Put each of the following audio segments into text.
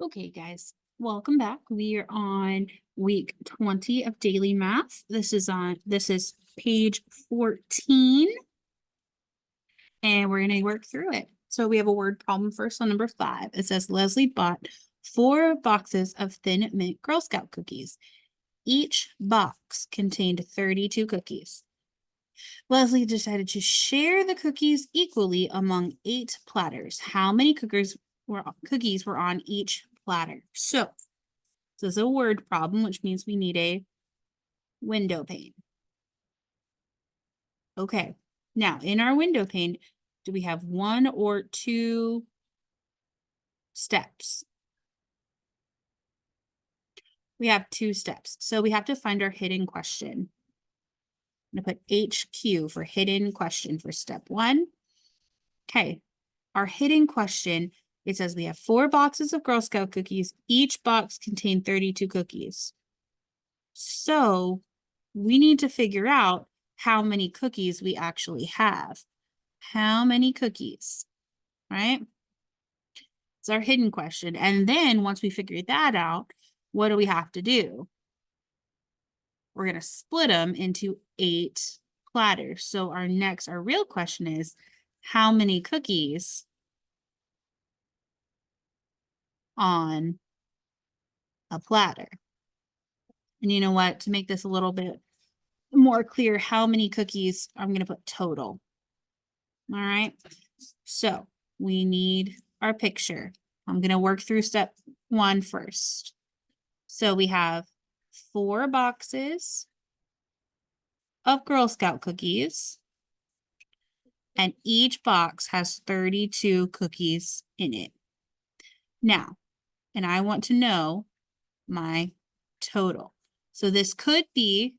Okay, guys, welcome back. We are on week 20 of daily math. This is page 14, and we're going to work through it. So we have a word problem first on number 5. It says Leslie bought 4 boxes of Thin Mint Girl Scout cookies. Each box contained 32 cookies. Leslie decided to share the cookies equally among 8 platters. How many cookies were on each platter? So this is a word problem, which means we need a window pane. Okay, now in our window pane, do we have 1 or 2 steps? We have 2 steps. So we have to find our hidden question. I'm going to put HQ for hidden question for step 1. Okay, our hidden question, it says we have 4 boxes of Girl Scout cookies. Each box contained 32 cookies. So we need to figure out how many cookies we actually have. How many cookies, right? It's our hidden question. And then once we figure that out, what do we have to do? We're going to split them into 8 platters. So our real question is, how many cookies on a platter? And you know what? To make this a little bit more clear, how many cookies, I'm going to put total. All right. So we need our picture. I'm going to work through step 1 first. So we have 4 boxes of Girl Scout cookies, and each box has 32 cookies in it. Now, and I want to know my total. So this could be,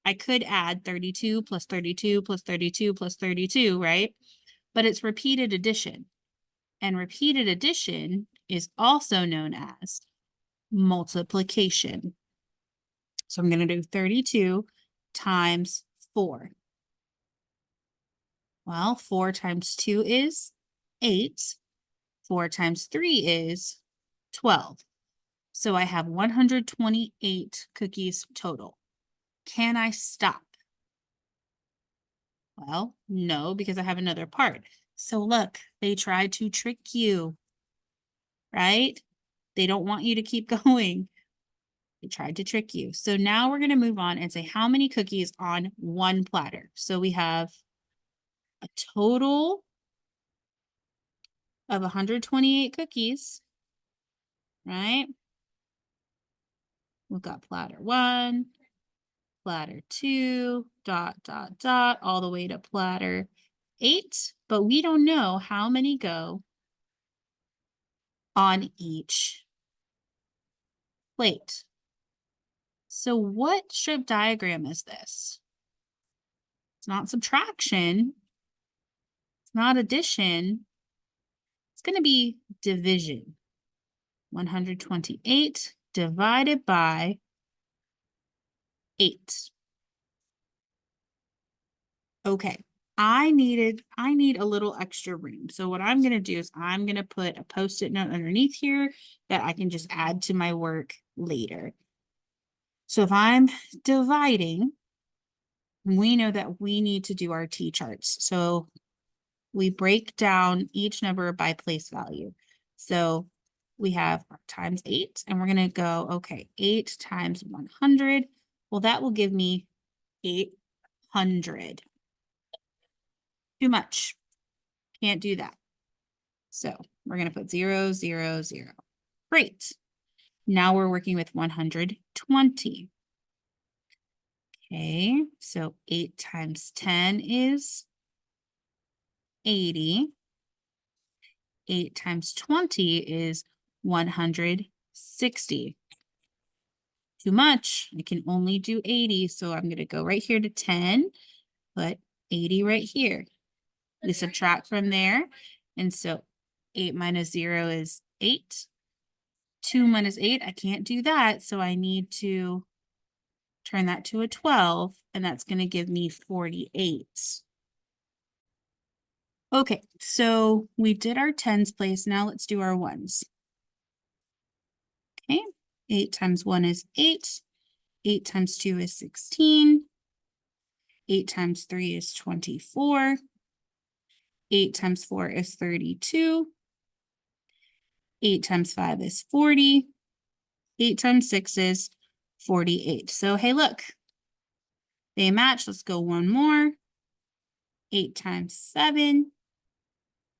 I could add 32 plus 32 plus 32 plus 32, right? But it's repeated addition. And repeated addition is also known as multiplication. So I'm going to do 32 times 4. Well, 4 times 2 is 8. 4 times 3 is 12. So I have 128 cookies total. Can I stop? Well, no, because I have another part. So look, they tried to trick you, right? They don't want you to keep going. They tried to trick you. So now we're going to move on and say how many cookies on one platter. So we have a total of 128 cookies, right? We've got platter 1, platter 2, dot, dot, dot, all the way to platter 8, but we don't know how many go on each plate. So what strip diagram is this? It's not subtraction. It's not addition. It's going to be division. 128 divided by 8. Okay, I need a little extra room. So what I'm going to do is I'm going to put a Post-it note underneath here that I can just add to my work later. So if I'm dividing, we know that we need to do our T-charts. So we break down each number by place value. So we have times 8, and we're going to go, okay, 8 times 100. Well, that will give me 800. Too much. Can't do that. So we're going to put 0, 0, 0. Great. Now we're working with 120. Okay, so 8 times 10 is 80. 8 times 20 is 160. Too much. I can only do 80, so I'm going to go right here to 10, put 80 right here. We subtract from there, and so 8 minus 0 is 8. 2 minus 8, I can't do that, so I need to turn that to a 12, and that's going to give me 48. Okay, so we did our tens place. Now let's do our ones. Okay, 8 times 1 is 8. 8 times 2 is 16. 8 times 3 is 24. 8 times 4 is 32. 8 times 5 is 40. 8 times 6 is 48. So, hey, look, they match. Let's go one more. 8 times 7,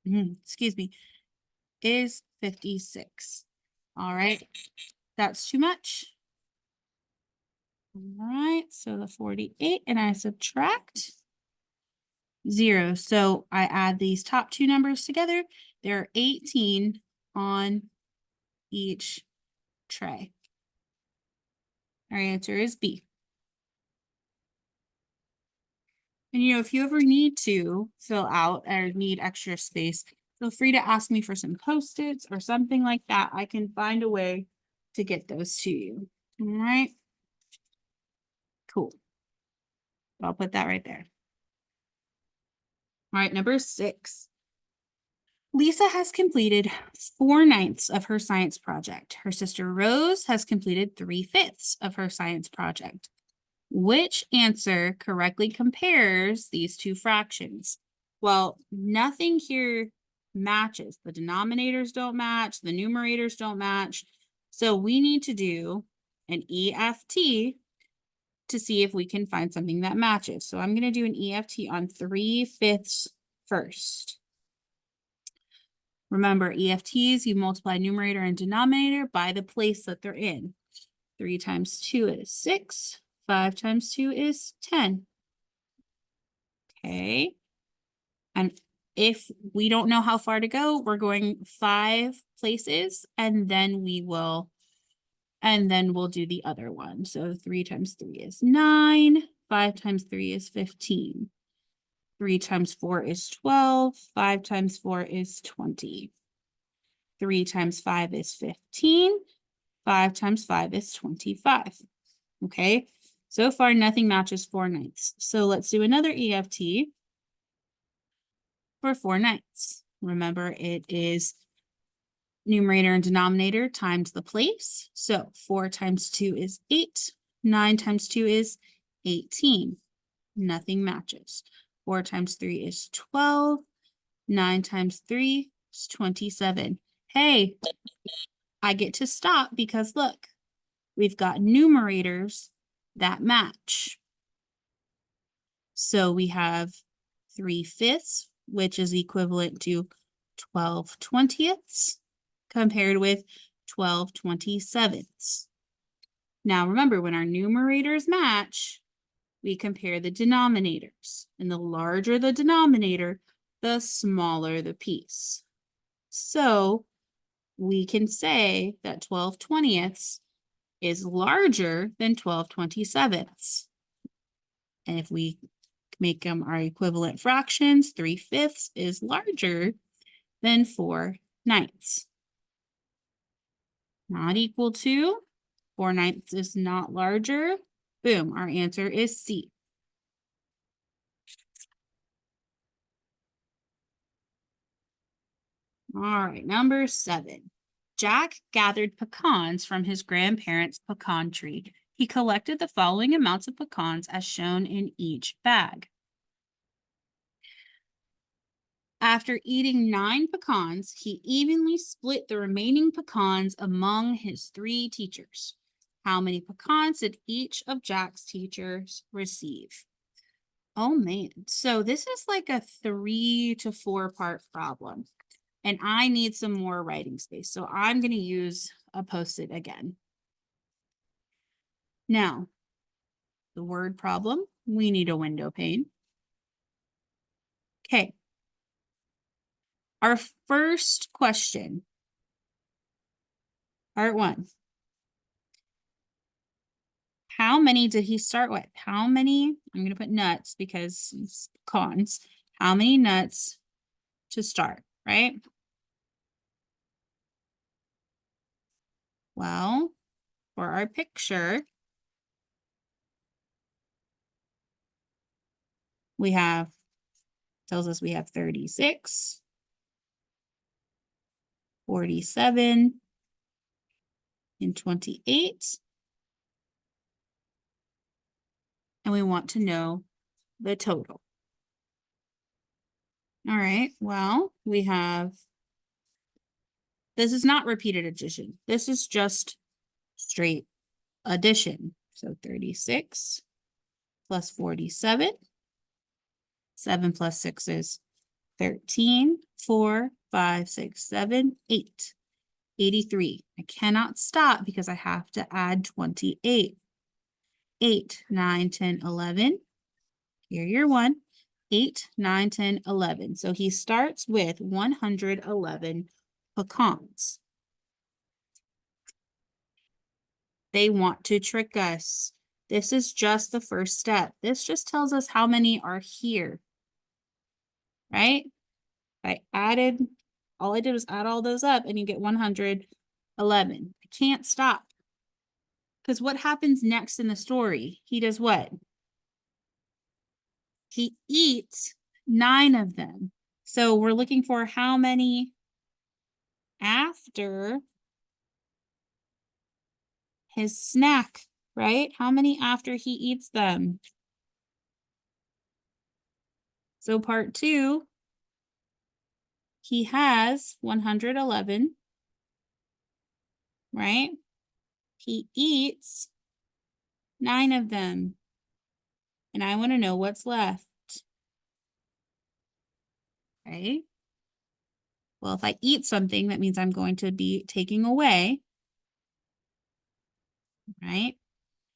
excuse me, is 56. All right, that's too much. All right, so the 48, and I subtract 0. So I add these top two numbers together. There are 18 on each tray. Our answer is B. And if you ever need to fill out or need extra space, feel free to ask me for some Post-its or something like that. I can find a way to get those to you. All right. Cool. I'll put that right there. All right, number 6. Lisa has completed 4/9 of her science project. Her sister Rose has completed 3/5 of her science project. Which answer correctly compares these two fractions? Well, nothing here matches. The denominators don't match, the numerators don't match. So we need to do an EFT to see if we can find something that matches. So I'm going to do an EFT on 3/5 first. Remember, EFTs, you multiply numerator and denominator by the place that they're in. 3 times 2 is 6. 5 times 2 is 10. Okay. And if we don't know how far to go, we're going 5 places, and then we'll do the other one. So 3 times 3 is 9. 5 times 3 is 15. 3 times 4 is 12. 5 times 4 is 20. 3 times 5 is 15. 5 times 5 is 25. Okay, so far nothing matches 4/9. So let's do another EFT for 4/9. Remember, it is numerator and denominator times the place. So 4 times 2 is 8. 9 times 2 is 18. Nothing matches. 4 times 3 is 12. 9 times 3 is 27. Hey, I get to stop because look, we've got numerators that match. So we have 3/5, which is equivalent to 12/20, compared with 12/27. Now remember, when our numerators match, we compare the denominators. And the larger the denominator, the smaller the piece. So we can say that 12/20 is larger than 12/27. And if we make them our equivalent fractions, 3/5 is larger than 4/9. Not equal to, 4/9 is not larger. Boom, our answer is C. All right, number 7. Jack gathered pecans from his grandparents' pecan tree. He collected the following amounts of pecans as shown in each bag. After eating 9 pecans, he evenly split the remaining pecans among his 3 teachers. How many pecans did each of Jack's teachers receive? Oh man, so this is like a 3 to 4 part problem. And I need some more writing space. So I'm going to use a Post-it again. Now, the word problem, we need a window pane. Okay. Our first question, part 1. How many did he start with? How many? I'm going to put nuts because it's pecans. How many nuts to start, right? Well, for our picture, tells us we have 36, 47, and 28. And we want to know the total. All right, well, we have, this is not repeated addition. This is just straight addition. So 36 plus 47. 7 plus 6 is 13. 4, 5, 6, 7, 8. 83. I cannot stop because I have to add 28. 8, 9, 10, 11. Here you're 1. 8, 9, 10, 11. So he starts with 111 pecans. They want to trick us. This is just the first step. This just tells us how many are here, right? I added, all I did was add all those up and you get 111. I can't stop. Because what happens next in the story? He does what? He eats 9 of them. So we're looking for how many after his snack, right? How many after he eats them? So part 2, he has 111, right? He eats 9 of them. And I want to know what's left. Okay. Well, if I eat something, that means I'm going to be taking away, right?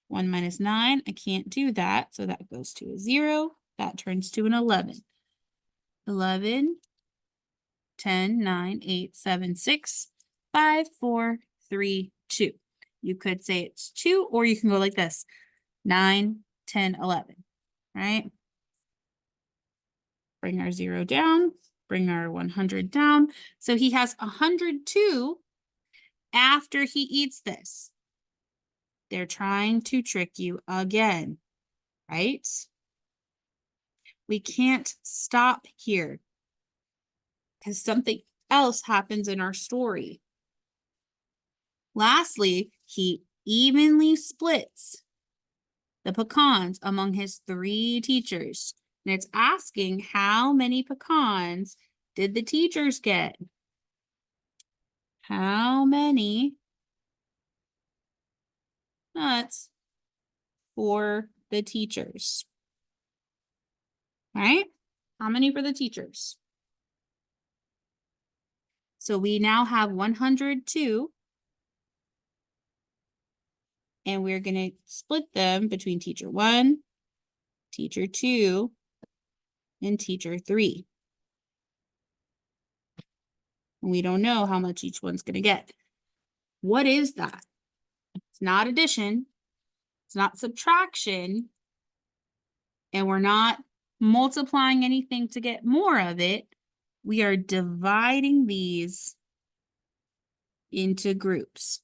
1 minus 9, I can't do that. So that goes to a 0. That turns to an 11. 11, 10, 9, 8, 7, 6, 5, 4, 3, 2. You could say it's 2, or you can go like this. 9, 10, 11, right? Bring our 0 down, bring our 100 down. So he has 102 after he eats this. They're trying to trick you again, right? We can't stop here because something else happens in our story. Lastly, he evenly splits the pecans among his 3 teachers. And it's asking how many pecans did the teachers get? How many nuts for the teachers? Right? How many for the teachers? So we now have 102. And we're going to split them between teacher 1, teacher 2, and teacher 3. And we don't know how much each one's going to get. What is that? It's not addition. It's not subtraction. And we're not multiplying anything to get more of it. We are dividing these into groups.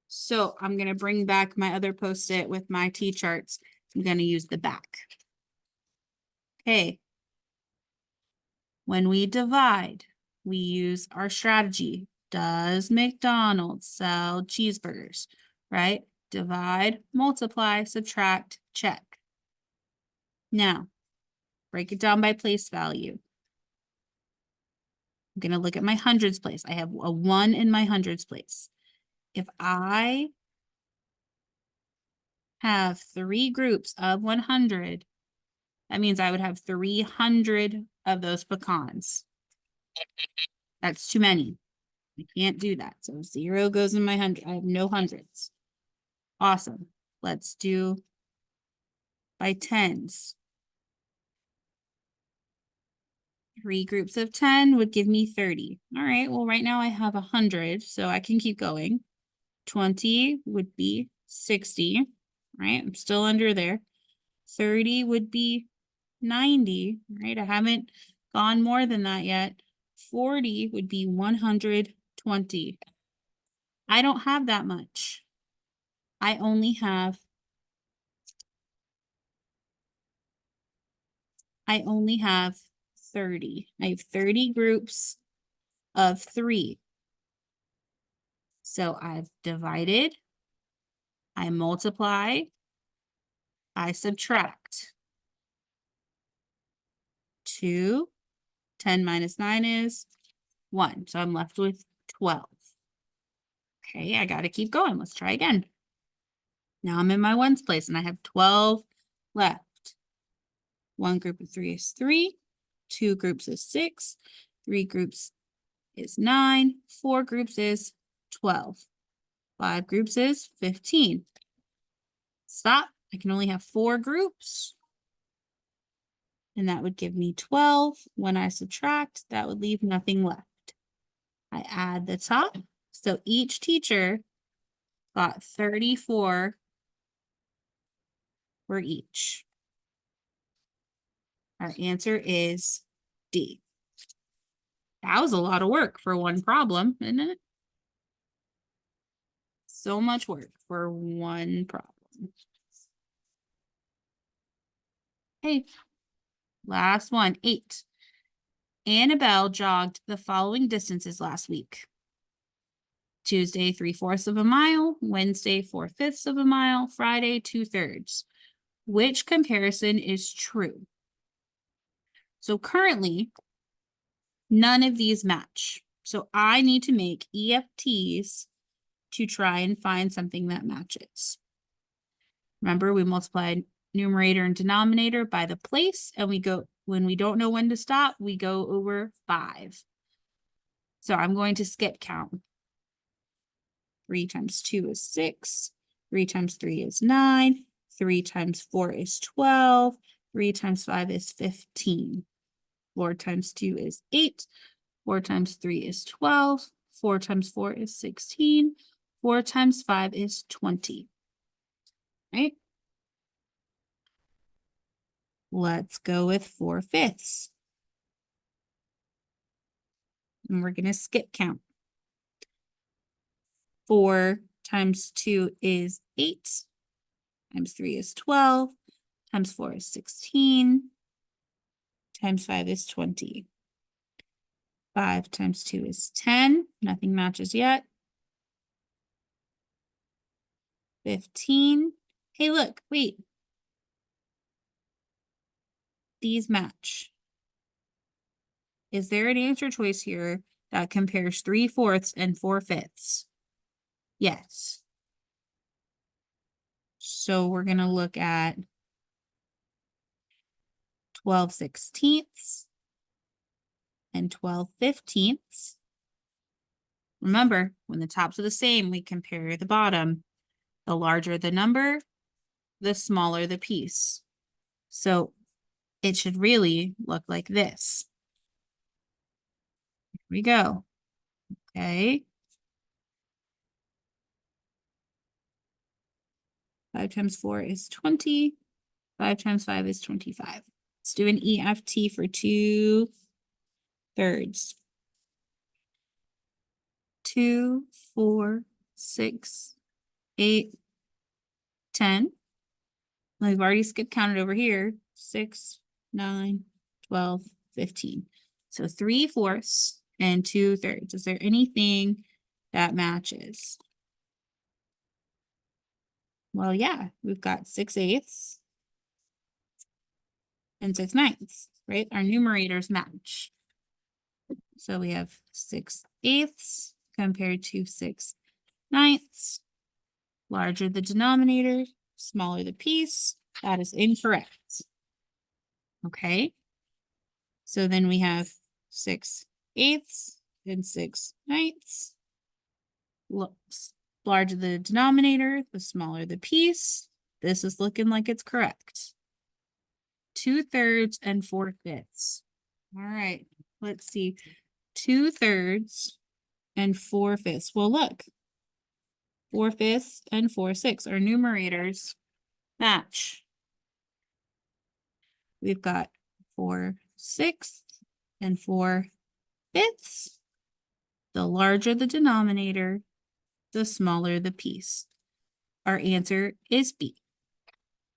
So I'm going to bring back my other Post-it with my T-charts. I'm going to use the back. Okay. When we divide, we use our strategy. Does McDonald's sell cheeseburgers? Right? Divide, multiply, subtract, check. Now, break it down by place value. I'm going to look at my hundreds place. I have a 1 in my hundreds place. If I have 3 groups of 100, that means I would have 300 of those pecans. That's too many. I can't do that. So 0 goes in my 100. I have no hundreds. Awesome. Let's do by tens. 3 groups of 10 would give me 30. All right, well, right now I have 100, so I can keep going. 20 would be 60, right? I'm still under there. 30 would be 90, right? I haven't gone more than that yet. 40 would be 120. I don't have that much. I only have 30. I have 30 groups of 3. So I've divided, I multiply, I subtract. 2, 10 minus 9 is 1. So I'm left with 12. Okay, I got to keep going. Let's try again. Now I'm in my ones place and I have 12 left. One group of 3 is 3. 2 groups is 6. 3 groups is 9. 4 groups is 12. 5 groups is 15. Stop. I can only have 4 groups. And that would give me 12. When I subtract, that would leave nothing left. I add the top. So each teacher got 34 for each. Our answer is D. That was a lot of work for one problem, isn't it? So much work for one problem. Okay, last one, 8. Annabelle jogged the following distances last week. Tuesday, 3/4 of a mile, Wednesday, 4/5 of a mile, Friday, 2/3. Which comparison is true? So currently, none of these match. So I need to make EFTs to try and find something that matches. Remember, we multiplied numerator and denominator by the place, and we go, when we don't know when to stop, we go over 5. So I'm going to skip count. 3 times 2 is 6. 3 times 3 is 9. 3 times 4 is 12. 3 times 5 is 15. 4 times 2 is 8. 4 times 3 is 12. 4 times 4 is 16. 4 times 5 is 20. Right? Let's go with 4/5. And we're going to skip count. 4 times 2 is 8. Times 3 is 12. Times 4 is 16. Times 5 is 20. 5 times 2 is 10. Nothing matches yet. 15. Hey, look, wait. These match. Is there an answer choice here that compares 3/4 and 4/5? Yes. So we're going to look at 12/16 and 12/15. Remember, when the tops are the same, we compare the bottom. The larger the number, the smaller the piece. So it should really look like this. Here we go. Okay. 5 times 4 is 20. 5 times 5 is 25. Let's do an EFT for 2/3. 2, 4, 6, 8, 10. We've already skip counted over here. 6, 9, 12, 15. So 3/4 and 2/3. Is there anything that matches? Well, yeah, we've got 6/8 and 6/9, right? Our numerators match. So we have 6/8 compared to 6/9. Larger the denominator, smaller the piece. That is incorrect. Okay. So then we have 6/8 and 6/9. Looks larger the denominator, the smaller the piece. This is looking like it's correct. 2/3 and 4/5. All right, let's see. 2/3 and 4/5. Well, look, 4/5 and 4/6. Our numerators match. We've got 4/6 and 4/5. The larger the denominator, the smaller the piece. Our answer is B.